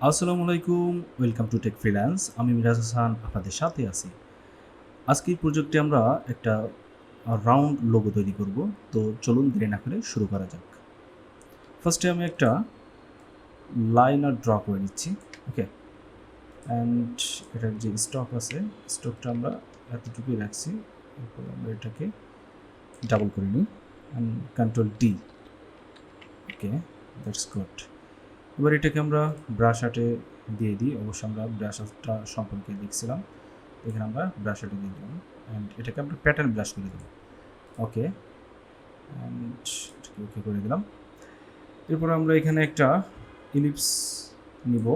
আসসালামু আলাইকুম, welcome to take freelance. আমি মিরাজ হাসান আপনাদের সাথে আছি। আজকে এই প্রজেক্টে আমরা একটা রাউন্ড লোগো তৈরি করব। তো চলুন দেরি না করে শুরু করা যাক। ফার্স্টে আমি একটা লাইনার ড্র করে নিচ্ছি। ওকে, অ্যান্ড এটার যে স্টক আছে, স্টকটা আমরা এতটুকুই রাখছি। এরপরে আমরা এটাকে ডাবল করে নিই and control D. Okay, that's good. এবার এটাকে আমরা ব্রাশ আর্টে দিয়ে দিই। অবশ্য আমরা ব্রাশ আর্টটা সম্পর্কে দেখছিলাম, এখানে আমরা ব্রাশ আর্টে দিয়ে দিলাম অ্যান্ড এটাকে আমরা প্যাটার্ন ব্রাশ করে দেবো। ওকে, অ্যান্ড এটাকে ওকে করে দিলাম। এরপর আমরা এখানে একটা ইলিপস নিব,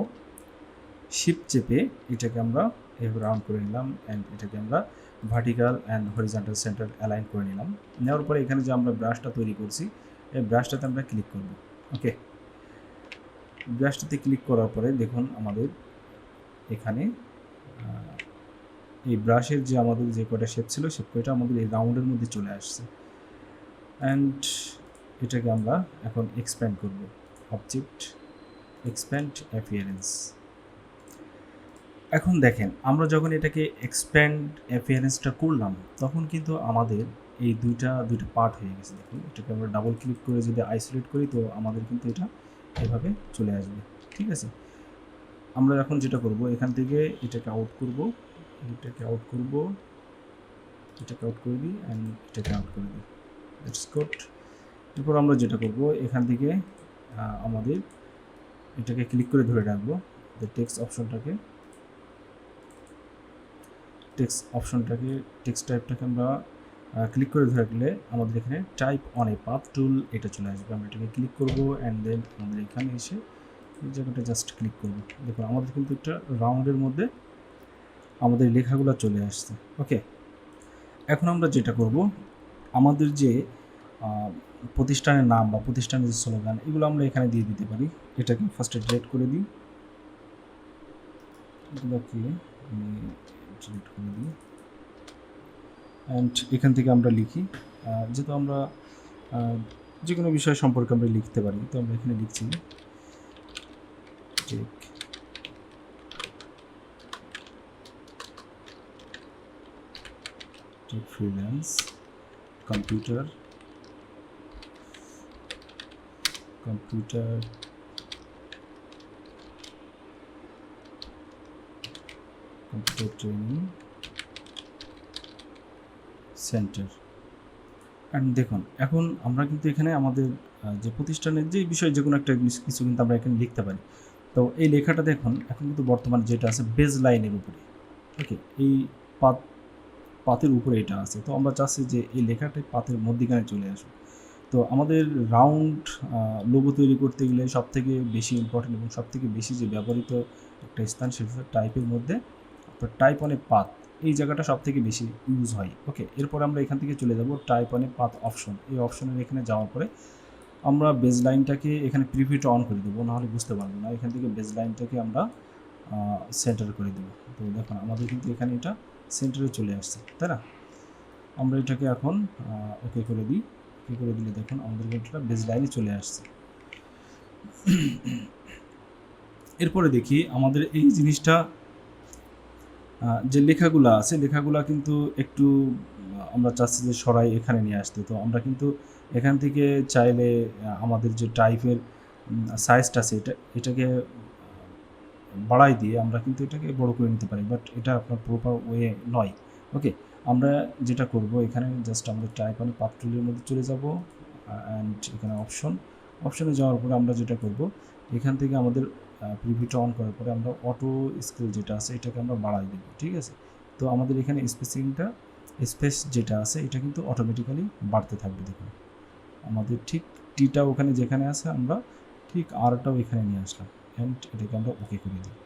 শিফট চেপে এটাকে আমরা এভাবে রাউন্ড করে নিলাম অ্যান্ড এটাকে আমরা vertical and horizontal centre align করে নিলাম। নেওয়ার পরে এখানে যে আমরা ব্রাশটা তৈরি করছি, এই ব্রাশটাতে আমরা ক্লিক করব। ওকে, ব্রাশটাতে ক্লিক করার পরে দেখুন আমাদের এখানে এই ব্রাশের যে আমাদের যে কয়টা শেপ ছিল, শেপ কয়টা আমাদের এই রাউন্ডের মধ্যে চলে আসছে। অ্যান্ড এটাকে আমরা এখন এক্সপ্যান্ড করব। Object expand appearance. এখন দেখেন আমরা যখন এটাকে এক্সপ্যান্ড অ্যাপিয়ারেন্সটা করলাম, তখন কিন্তু আমাদের এই দুইটা পার্ট হয়ে গেছে। দেখুন এটাকে আমরা ডাবল ক্লিক করে যদি আইসোলেট করি, তো আমাদের কিন্তু এটা এভাবে চলে আসবে। ঠিক আছে, আমরা এখন যেটা করব, এখান থেকে এটাকে আউট করব, এটাকে আউট করব, এটাকে আউট করে দিই অ্যান্ড এটাকে আউট করে দিই। That's good. এরপর আমরা যেটা করব, এখান থেকে আমাদের এটাকে ক্লিক করে ধরে রাখবো। টেক্সট অপশনটাকে টেক্সট টাইপটাকে আমরা ক্লিক করে ধরে রাখলে আমাদের এখানে টাইপ অন এ পাথ টুল এটা চলে আসবে। আমরা এটাকে ক্লিক করব অ্যান্ড দেন আমাদের এখানে এসে এই জায়গাটা জাস্ট ক্লিক করব। দেখুন আমাদের কিন্তু একটা রাউন্ডের মধ্যে আমাদের লেখাগুলো চলে আসছে। ওকে, এখন আমরা যেটা করব, আমাদের যে প্রতিষ্ঠানের নাম বা প্রতিষ্ঠানের যে স্লোগান, এগুলো আমরা এখানে দিয়ে দিতে পারি। এটাকে ফার্স্টে ডিলিট করে দিই, এগুলোকে ডিলিট করে দিই অ্যান্ড এখান থেকে আমরা লিখি। যেহেতু আমরা যে কোনো বিষয় সম্পর্কে আমরা লিখতে পারি, তো আমরা এখানে লিখছি tech freelance computer training centre. And দেখুন এখন আমরা কিন্তু এখানে আমাদের যে প্রতিষ্ঠানের যে বিষয় যে কোনো একটা কিছু কিন্তু আমরা এখানে লিখতে পারি। তো এই লেখাটা দেখুন এখন কিন্তু বর্তমানে যেটা আছে বেজ লাইনের উপরে। ওকে, এই পাতের উপরে এটা আছে। তো আমরা চাচ্ছি যে এই লেখাটাই পাতের মধ্যিখানে চলে আসবে। তো আমাদের রাউন্ড লোগো তৈরি করতে গেলে সবথেকে বেশি ইম্পর্টেন্ট এবং সবথেকে বেশি যে ব্যবহৃত একটা স্থান, সেটা টাইপের মধ্যে আপনার টাইপ অন এ পাথ, এই জায়গাটা সবথেকে বেশি ইউজ হয়। ওকে, এরপর আমরা এখান থেকে চলে যাব type on a path option. এই অপশনের এখানে যাওয়ার পরে আমরা বেজ লাইনটাকে এখানে প্রিভিউটা অন করে দেবো, নাহলে বুঝতে পারবো না। এখান থেকে বেজ লাইনটাকে আমরা সেন্টার করে দেবো। তো দেখুন আমাদের কিন্তু এখানে এটা সেন্টারে চলে আসছে, তাই না? আমরা এটাকে এখন ওকে করে দিই। ওকে করে দিলে দেখুন আমাদের এটা বেজ লাইনে চলে আসছে। এরপরে দেখি আমাদের এই জিনিসটা যে লেখাগুলো আছে, লেখাগুলো কিন্তু একটু আমরা চাচ্ছি যে সরাই এখানে নিয়ে আসতে। তো আমরা কিন্তু এখান থেকে চাইলে আমাদের যে টাইপের সাইজটা আছে, এটাকে বাড়াই দিয়ে আমরা কিন্তু এটাকে বড় করে নিতে পারি, বাট এটা আপনার প্রপার ওয়ে নয়। ওকে, আমরা যেটা করব, এখানে জাস্ট আমাদের টাইপ অন পাথ টুলের মধ্যে চলে যাব অ্যান্ড এখানে অপশনে যাওয়ার পরে আমরা যেটা করব, এখান থেকে আমাদের প্রিভিউটা অন করার পরে আমরা অটো স্কেল যেটা আছে এটাকে আমরা বাড়াই দেব। ঠিক আছে, তো আমাদের এখানে স্পেস যেটা আছে এটা কিন্তু অটোমেটিক্যালি বাড়তে থাকবে। দেখুন আমাদের ঠিক টিটা ওখানে যেখানে আছে আমরা ঠিক আরটাও এখানে নিয়ে আসলাম অ্যান্ড এটাকে আমরা ওকে করে দিই।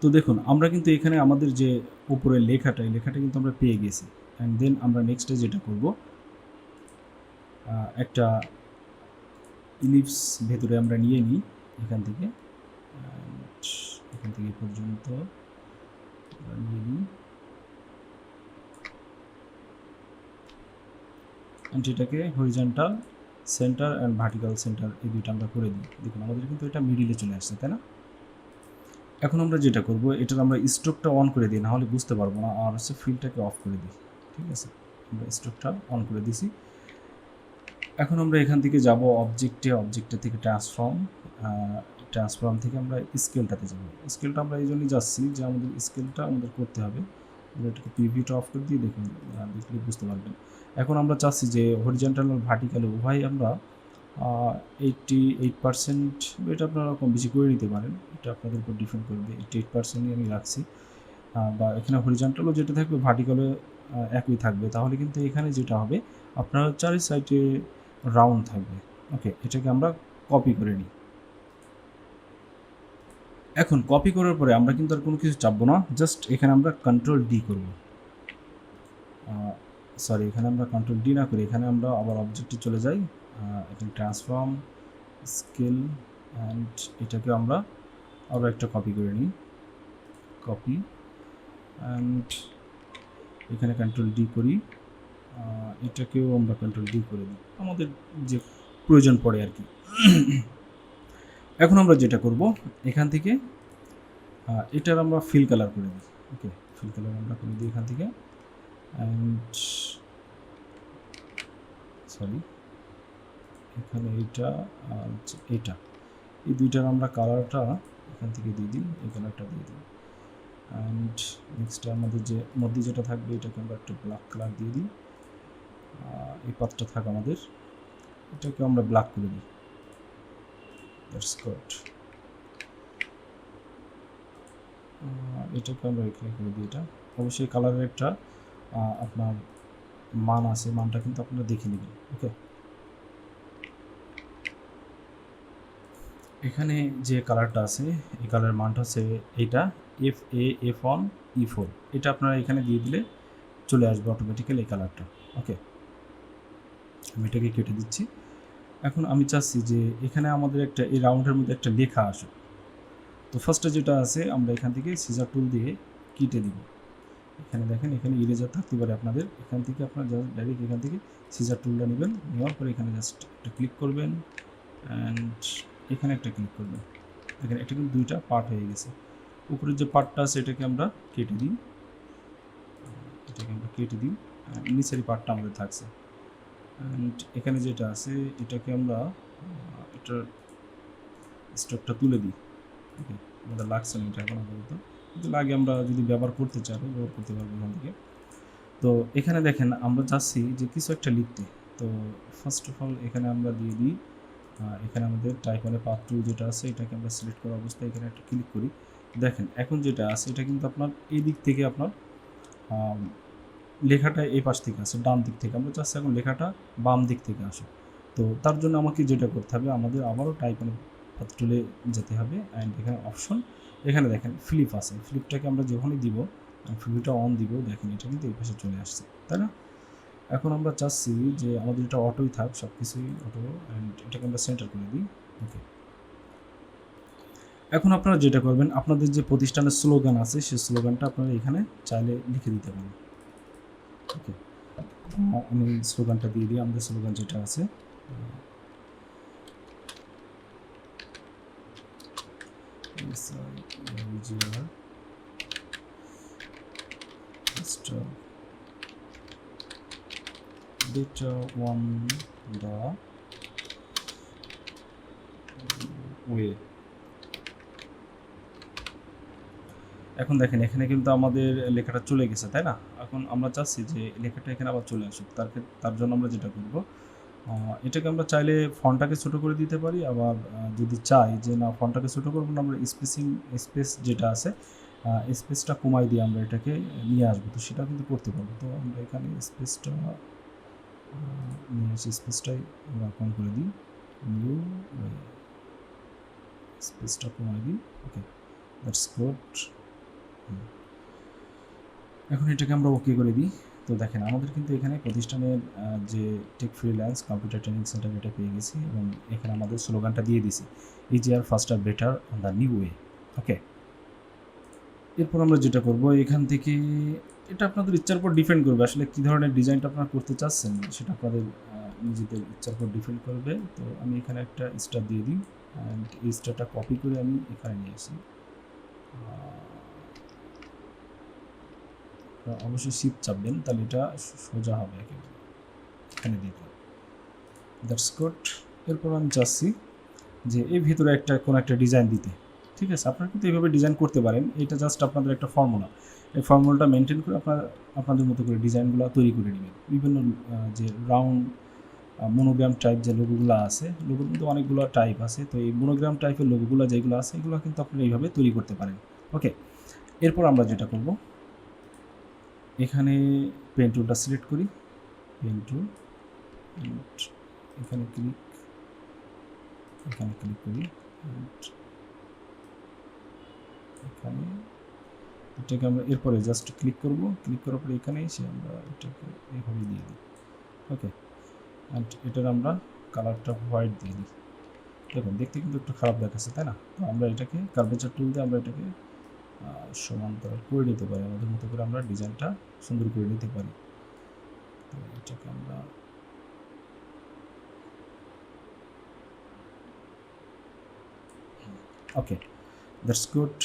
তো দেখুন আমরা কিন্তু এখানে আমাদের যে উপরের লেখাটা, এই লেখাটা কিন্তু আমরা পেয়ে গেছি। অ্যান্ড দেন আমরা নেক্সটে যেটা করব, একটা ইলিপস ভেতরে আমরা নিয়ে নিই এখান থেকে পর্যন্ত নিয়ে নিই অ্যান্ড এটাকে horizontal centre and vertical centre এই দুইটা আমরা করে দিই। দেখুন আমাদের কিন্তু এটা মিডিলে চলে আসছে, তাই না? এখন আমরা যেটা করব, এটার আমরা স্ট্রোকটা অন করে দিই, নাহলে বুঝতে পারবো না। আর হচ্ছে ফিলটাকে অফ করে দিই। ঠিক আছে, আমরা স্ট্রোকটা অন করে দিছি। এখন আমরা এখান থেকে যাব অবজেক্টে থেকে ট্রান্সফর্ম থেকে আমরা স্কেলটাতে যাব। স্কেলটা আমরা এই জন্যই যাচ্ছি যে আমাদের স্কেলটা আমাদের করতে হবে। এটাকে পিভিটা অফ করে দিয়ে দেখুন, দেখলে বুঝতে পারবেন। এখন আমরা চাচ্ছি যে হরিজন্টাল আর ভার্টিক্যাল উভয় আমরা 88%, এটা আপনারা কম বেশি করে নিতে পারেন, এটা আপনাদের উপর ডিপেন্ড করবে। 88%ই আমি রাখছি। বা এখানে হরিজন্টালও যেটা থাকবে ভার্টিক্যালও একই থাকবে। তাহলে কিন্তু এখানে যেটা হবে, আপনার চারি সাইডে রাউন্ড থাকবে। ওকে, এটাকে আমরা কপি করে নিই। এখন কপি করার পরে আমরা কিন্তু আর কোনো কিছু চাপবো না, জাস্ট এখানে আমরা কন্ট্রোল ডি করব। সরি, এখানে আমরা কন্ট্রোল ডি না করি, এখানে আমরা আবার অবজেক্টে চলে যাই। এখানে ট্রান্সফর্ম, স্কেল, অ্যান্ড এটাকে আমরা আবার একটা কপি করে নিই। কপি অ্যান্ড এখানে কন্ট্রোল ডি করি, এটাকেও আমরা কন্ট্রোল ডি করে দিই, আমাদের যে প্রয়োজন পড়ে আর কি। এখন আমরা যেটা করব, এখান থেকে এটার আমরা ফিল কালার করে দিই। ওকে, ফিল কালার আমরা করে দিই এখান থেকে। অ্যান্ড সরি, এখানে এইটা আর এটা, এই দুইটার আমরা কালারটা এখান থেকে দিয়ে দিই, এই কালারটা দিয়ে দিই। অ্যান্ড নেক্সট আমাদের যে মধ্যে যেটা থাকবে, এটাকে আমরা একটা ব্ল্যাক কালার দিয়ে দিই। এই পাতটা থাক আমাদের, এটাকে আমরা ব্ল্যাক করে দিই। That's good. এটাকে আমরা এখানে করে দিই। এটা অবশ্যই কালারের একটা আপনার মান আছে, মানটা কিন্তু আপনারা দেখে নেবেন। ওকে, এখানে যে কালারটা আছে, এই কালারের মানটা হচ্ছে এইটা F1E4। এটা আপনারা এখানে দিয়ে দিলে চলে আসবে অটোমেটিক্যালি এই কালারটা। ওকে, আমি এটাকে কেটে দিচ্ছি। এখন আমি চাচ্ছি যে এখানে আমাদের একটা এই রাউন্ডের মধ্যে একটা লেখা আসুক। তো ফার্স্টে যেটা আছে, আমরা এখান থেকে সিজার টুল দিয়ে কেটে দিব। এখানে দেখেন, এখানে ইরেজার থাকতে পারে আপনাদের, এখান থেকে আপনারা জাস্ট ডাইরেক্ট এখান থেকে সিজার টুলটা নেবেন, নেওয়ার পরে এখানে জাস্ট একটা ক্লিক করবেন অ্যান্ড এখানে একটা ক্লিক করবেন। দেখেন এটা কিন্তু দুইটা পার্ট হয়ে গেছে। উপরের যে পার্টটা আছে এটাকে আমরা কেটে দিই, নিচের পার্টটা আমাদের থাকছে। অ্যান্ড এখানে যেটা আছে এটাকে আমরা এটার স্টকটা তুলে দিই। ওকে, আমাদের লাগছে না এটা এখন আপাতত, কিন্তু লাগে আমরা যদি ব্যবহার করতে চাই ব্যবহার করতে পারবো এখান থেকে। তো এখানে দেখেন আমরা চাচ্ছি যে কিছু একটা লিখতে। তো ফার্স্ট অফ অল এখানে আমরা দিয়ে দিই, এখানে আমাদের টাইপ মানে পার্ট 2 যেটা আছে এটাকে আমরা সিলেক্ট করা অবস্থায় এখানে একটা ক্লিক করি। দেখেন এখন যেটা আছে এটা কিন্তু আপনার এই দিক থেকে আপনার লেখাটা এই পাশ থেকে আসে, ডান দিক থেকে। আমরা চাচ্ছি এখন লেখাটা বাম দিক থেকে আসে। তো তার জন্য আমাকে যেটা করতে হবে, আমাদের আবারও টাইপ মানে পাথ টুলে যেতে হবে। অ্যান্ড এখানে অপশন, এখানে দেখেন ফ্লিপ আছে, ফ্লিপটাকে আমরা যখনই দিব, ফ্লিপটা অন দিব, দেখেন এটা কিন্তু এই পাশে চলে আসছে, তাই না? এখন আমরা চাচ্ছি যে আমাদের এটা অটোই থাক, সব কিছুই অটো, অ্যান্ড এটাকে আমরা সেন্টার করে দিই। ওকে, এখন আপনারা যেটা করবেন, আপনাদের যে প্রতিষ্ঠানের স্লোগান আছে সেই স্লোগানটা আপনারা এখানে চাইলে লিখে দিতে পারেন। ওকে, আমি স্লোগানটা দিয়ে দিই। আমাদের স্লোগান যেটা আছে, better one the way। এখন দেখেন এখানে কিন্তু আমাদের লেখাটা চলে গেছে, তাই না? এখন আমরা চাচ্ছি যে লেখাটা এখানে আবার চলে আসুক। তার জন্য আমরা যেটা করব, এটাকে আমরা চাইলে ফন্টটাকে ছোটো করে দিতে পারি, আবার যদি চাই যে না ফন্টটাকে ছোটো করবো না, আমরা স্পেস যেটা আছে স্পেসটা কমাই দিয়ে আমরা এটাকে নিয়ে আসবো, তো সেটা কিন্তু করতে পারবো। তো আমরা এখানে স্পেসটা নিয়ে আসি, স্পেসটাই আমরা কম করে দিই, নিউ স্পেসটা কমাই দিই। ওকে, দ্যাটস গুড। এখন এটাকে আমরা ওকে করে দিই। তো দেখেন আমাদের কিন্তু এখানে প্রতিষ্ঠানের যে tech freelance computer training centre এটা পেয়ে গেছি, এবং এখানে আমাদের স্লোগানটা দিয়ে দিছি, easier faster better on the new way. Okay, এরপর আমরা যেটা করব, এখান থেকে এটা আপনাদের ইচ্ছার উপর ডিপেন্ড করবে আসলে কী ধরনের ডিজাইনটা আপনারা করতে চাচ্ছেন, সেটা আপনাদের নিজেদের ইচ্ছার উপর ডিপেন্ড করবে। তো আমি এখানে একটা স্টার দিয়ে দিই, অ্যান্ড এই স্টারটা কপি করে আমি এখানে নিয়ে আসি। অবশ্যই শিফট চাপবেন, তাহলে এটা সোজা হবে একেবারে। এখানে দিয়ে দিলাম, দ্যাটস গুড। এরপর আমি চাচ্ছি যে এর ভিতরে কোনো একটা ডিজাইন দিতে। ঠিক আছে, আপনারা কিন্তু এইভাবে ডিজাইন করতে পারেন। এটা জাস্ট আপনাদের একটা ফর্মুলা। এই ফর্মুলাটা মেনটেন করে আপনাদের মতো করে ডিজাইনগুলো তৈরি করে নেবেন। বিভিন্ন যে রাউন্ড মনোগ্রাম টাইপ যে লোগোগুলো আছে, লোগোর মধ্যে অনেকগুলো টাইপ আছে। তো এই মনোগ্রাম টাইপের লোগোগুলো যেগুলো আছে, এগুলো কিন্তু আপনারা এইভাবে তৈরি করতে পারেন। ওকে, এরপর আমরা যেটা করব, এখানে পেন টুলটা সিলেক্ট করি, পেন টুল, এখানে ক্লিক করি, এখানে এটাকে আমরা এরপরে জাস্ট ক্লিক করব, ক্লিক করার পরে এখানে এসে আমরা এটাকে এইভাবে দিয়ে দিই। ওকে, অ্যান্ড এটার আমরা কালারটা হোয়াইট দিয়ে দিই। দেখুন দেখতে কিন্তু একটু খারাপ দেখাচ্ছে, তাই না? তো আমরা এটাকে কার্ভেচার টুল দিয়ে আমরা এটাকে সমান্তরাল করে নিতে পারি, আমাদের মতো করে আমরা ডিজাইনটা সুন্দর করে নিতে পারি। তো এটাকে আমরা ওকে, দ্যাটস গুড।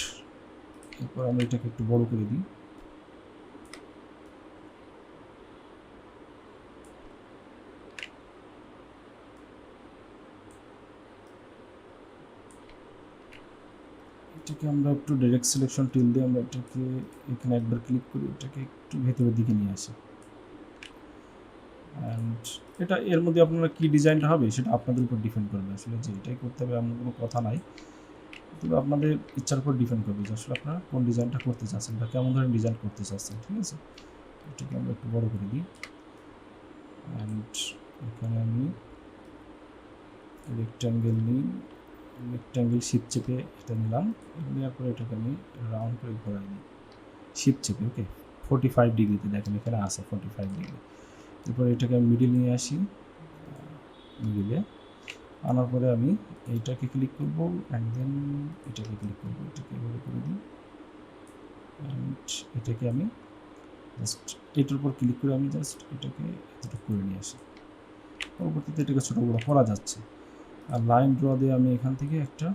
এরপর আমি এটাকে একটু বড় করে দিই। এটাকে আমরা একটু ডাইরেক্ট সিলেকশন টুল দিয়ে আমরা এটাকে এখানে একবার ক্লিক করি, এটাকে একটু ভেতরের দিকে নিয়ে আসি। অ্যান্ড এটা এর মধ্যে আপনারা কী ডিজাইনটা হবে সেটা আপনাদের উপর ডিপেন্ড করবে। আসলে যে এটাই করতে হবে এমন কোনো কথা নাই, তবে আপনাদের ইচ্ছার উপর ডিপেন্ড করবে যে আসলে আপনারা কোন ডিজাইনটা করতে চাচ্ছেন বা কেমন ধরনের ডিজাইন করতে চাচ্ছেন। ঠিক আছে, এটাকে আমরা একটু বড় করে দিই। অ্যান্ড এখানে আমি রেক্ট্যাঙ্গেল নিই, রেক্ট্যাঙ্গেল শিপ চেপে এটা নিলাম, নেওয়ার পরে এটাকে আমি রাউন্ড করে ঘোরাই দিই শিপ চেপে। ওকে, 45 ডিগ্রিতে দেখেন এখানে আছে 45 ডিগ্রি। এরপরে এটাকে আমি মিডিল নিয়ে আসি, মিডিলে আনার পরে আমি এইটাকে ক্লিক করব, অ্যান্ড দেন এটাকে ক্লিক করব, এটাকে এভাবে করে দিই। অ্যান্ড এটাকে আমি জাস্ট এটার উপর ক্লিক করে আমি জাস্ট এটাকে এতটুকু করে নিয়ে আসি। পরবর্তীতে এটাকে ছোটো বড়ো করা যাচ্ছে। আর লাইন ড্র দিয়ে আমি এখান থেকে একটা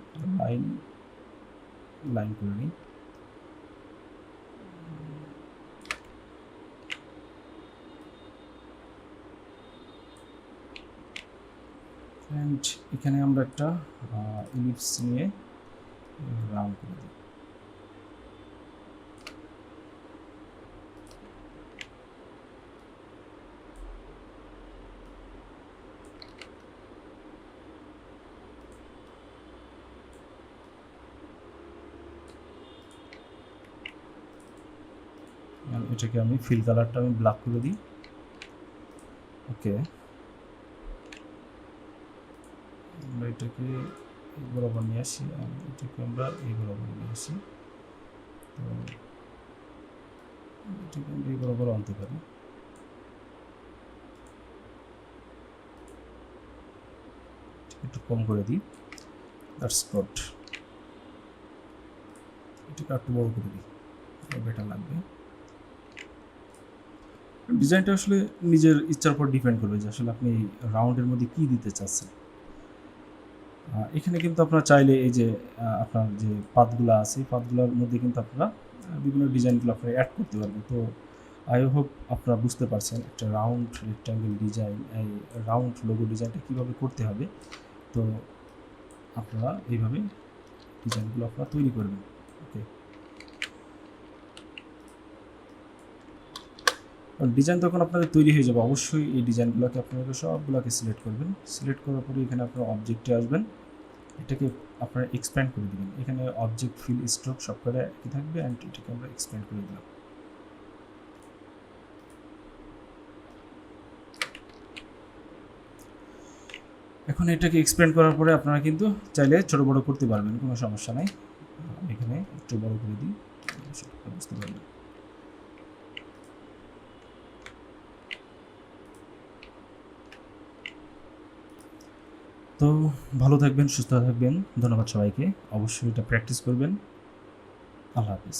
লাইন করে নিই। অ্যান্ড এখানে আমরা একটা ইলিপস নিয়ে রাউন্ড করে দিই। এটাকে আমি ফিল কালারটা আমি ব্ল্যাক করে দিই। ওকে, আমরা এটাকে এই বরাবর নিয়ে আসি, এটাকে আমরা এই বরাবর নিয়ে আসি। তো এটাকে আমরা এই বরাবর আনতে পারি। একটু কম করে দিই, দ্যাটস গুড। এটাকে একটু বড় করে দিই, বেটার লাগবে। ডিজাইনটা আসলে নিজের ইচ্ছার উপর ডিপেন্ড করবে যে আসলে আপনি রাউন্ডের মধ্যে কী দিতে চাচ্ছেন। এখানে কিন্তু আপনারা চাইলে এই যে আপনার যে পাতগুলো আছে, পাতগুলোর মধ্যে কিন্তু আপনারা বিভিন্ন ডিজাইনগুলো আপনারা অ্যাড করতে পারবেন। তো আই হোপ আপনারা বুঝতে পারছেন একটা রাউন্ড রেক্ট্যাঙ্গেল ডিজাইন, এই রাউন্ড লোগো ডিজাইনটা কীভাবে করতে হবে। তো আপনারা এইভাবে ডিজাইনগুলো আপনারা তৈরি করবেন। ওকে, ডিজাইন তখন আপনাদের তৈরি হয়ে যাবে, অবশ্যই এই ডিজাইনগুলোকে আপনারা সবগুলোকে সিলেক্ট করবেন। সিলেক্ট করার পরে এখানে আপনারা অবজেক্টে আসবেন, এটাকে আপনারা এক্সপ্যান্ড করে দেবেন। এখানে অবজেক্ট ফিল স্ট্রোক সবকটা একই থাকবে, অ্যান্ড এটাকে আমরা এক্সপ্যান্ড করে দিলাম। এখন এটাকে এক্সপ্যান্ড করার পরে আপনারা কিন্তু চাইলে ছোটো বড়ো করতে পারবেন, কোনো সমস্যা নাই। এখানে একটু বড় করে দিই, বুঝতে পারবেন। তো ভালো থাকবেন, সুস্থ থাকবেন। ধন্যবাদ সবাইকে। অবশ্যই এটা প্র্যাকটিস করবেন। আল্লাহ হাফিজ।